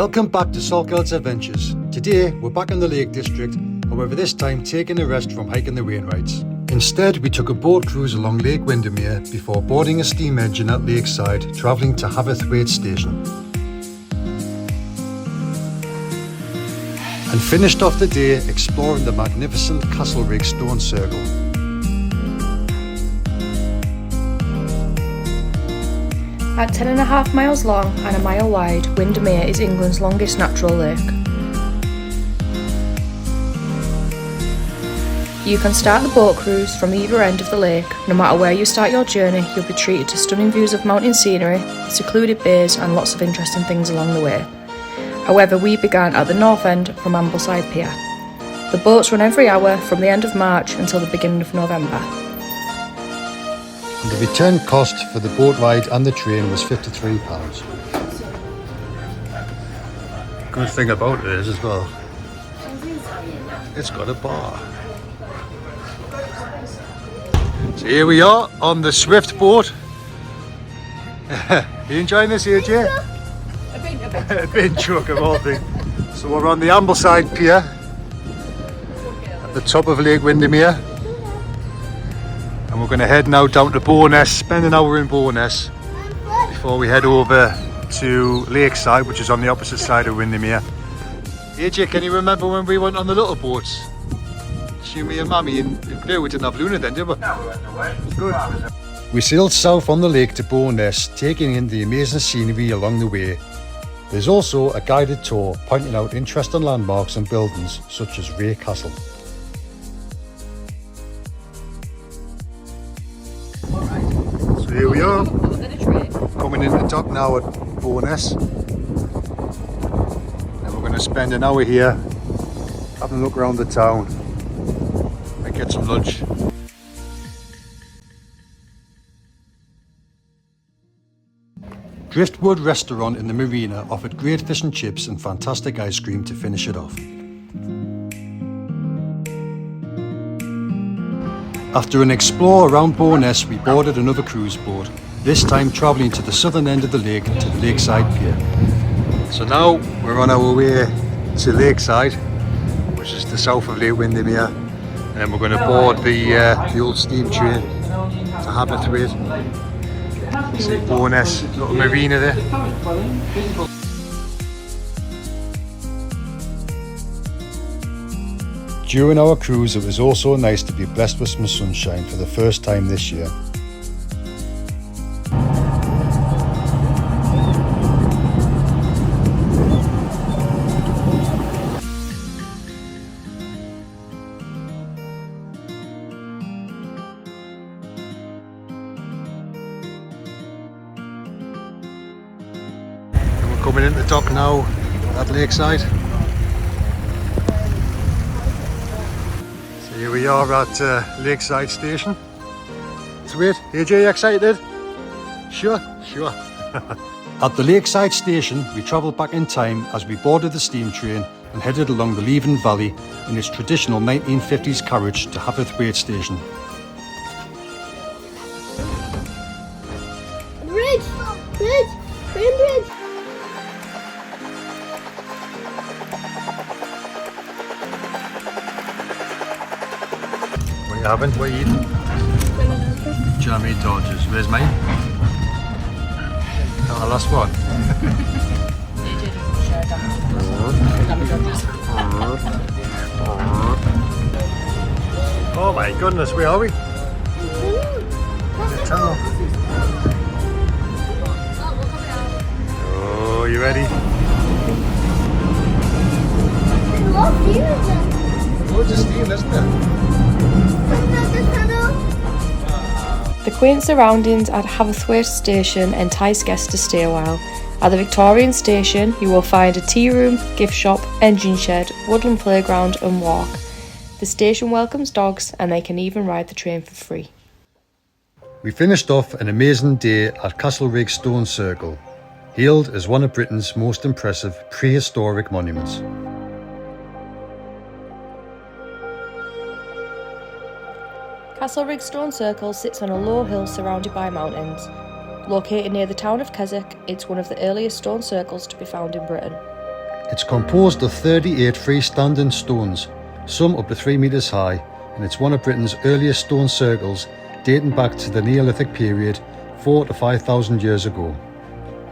Welcome back to Saltgard's Adventures. Today we're back in the Lake District, however this time taking a rest from hiking the Wainwrights. Instead we took a boat cruise along Lake Windermere before boarding a steam engine at Lakeside, travelling to Haverthwaite station. And finished off the day exploring the magnificent Rigg stone circle. At 10.5 miles long and a mile wide, Windermere is England's longest natural lake. You can start the boat cruise from either end of the lake. No matter where you start your journey, you'll be treated to stunning views of mountain scenery, secluded bays and lots of interesting things along the way. However, we began at the north end from Ambleside Pier. The boats run every hour from the end of March until the beginning of November. And the return cost for the boat ride and the train was £53. Good thing about it is as well, it's got a bar. So here we are on the Swift boat. You enjoying this, AJ? A bit chuck of all things. So we're on the Ambleside Pier at the top of Lake Windermere. And we're going to head now down to Bowness, spend an hour in Bowness before we head over to Lakeside, which is on the opposite side of Windermere. AJ, can you remember when we went on the little boats? You, me and Mammy and Blue, we didn't have Luna then, did we? No, we went away. Good. We sailed south on the lake to Bowness, taking in the amazing scenery along the way. There's also a guided tour pointing out interesting landmarks and buildings such as Rigg Castle. So here we are, coming in the dock now at Bowness, and we're going to spend an hour here having a look around the town and get some lunch. Driftwood restaurant in the marina offered great fish and chips and fantastic ice cream to finish it off. After an explore around Bowness, we boarded another cruise boat, this time travelling to the southern end of the lake to the Lakeside Pier. So now we're on our way to Lakeside, which is the south of Lake Windermere, and then we're going to board the old steam train to Haverthwaite. See Bowness, little marina there. During our cruise, it was also nice to be blessed with some sunshine for the first time this year. And we're coming into the dock now at Lakeside. Here we are at Lakeside Station. Sweet. AJ, you excited? Sure. At the Lakeside Station, we travelled back in time as we boarded the steam train and headed along the Leven Valley in its traditional 1950s carriage to Haverthwaite Station. Bridge! Train bridge! What are you having? What are you eating? Jammy Dodgers. Where's mine? Not the last one. Oh my goodness, where are we? The tunnel. Oh, you ready? Loads of steam, isn't there? The quaint surroundings at Haverthwaite Station entice guests to stay a while. At the Victorian station, you will find a tea room, gift shop, engine shed, woodland playground and walk. The station welcomes dogs and they can even ride the train for free. We finished off an amazing day at Rigg Stone Circle, hailed as one of Britain's most impressive prehistoric monuments. Rigg Stone Circle sits on a low hill surrounded by mountains. Located near the town of Keswick, it's one of the earliest stone circles to be found in Britain. It's composed of 38 freestanding stones, some up to 3 metres high, and it's one of Britain's earliest stone circles, dating back to the Neolithic period, 4,000 to 5,000 years ago.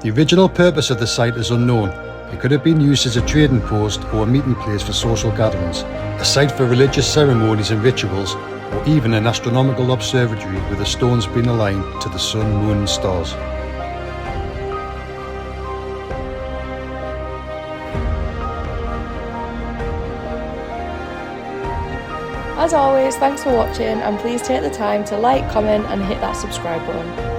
The original purpose of the site is unknown. It could have been used as a trading post or a meeting place for social gatherings, a site for religious ceremonies and rituals, or even an astronomical observatory with the stones being aligned to the sun, moon and stars. As always, thanks for watching, and please take the time to like, comment and hit that subscribe button.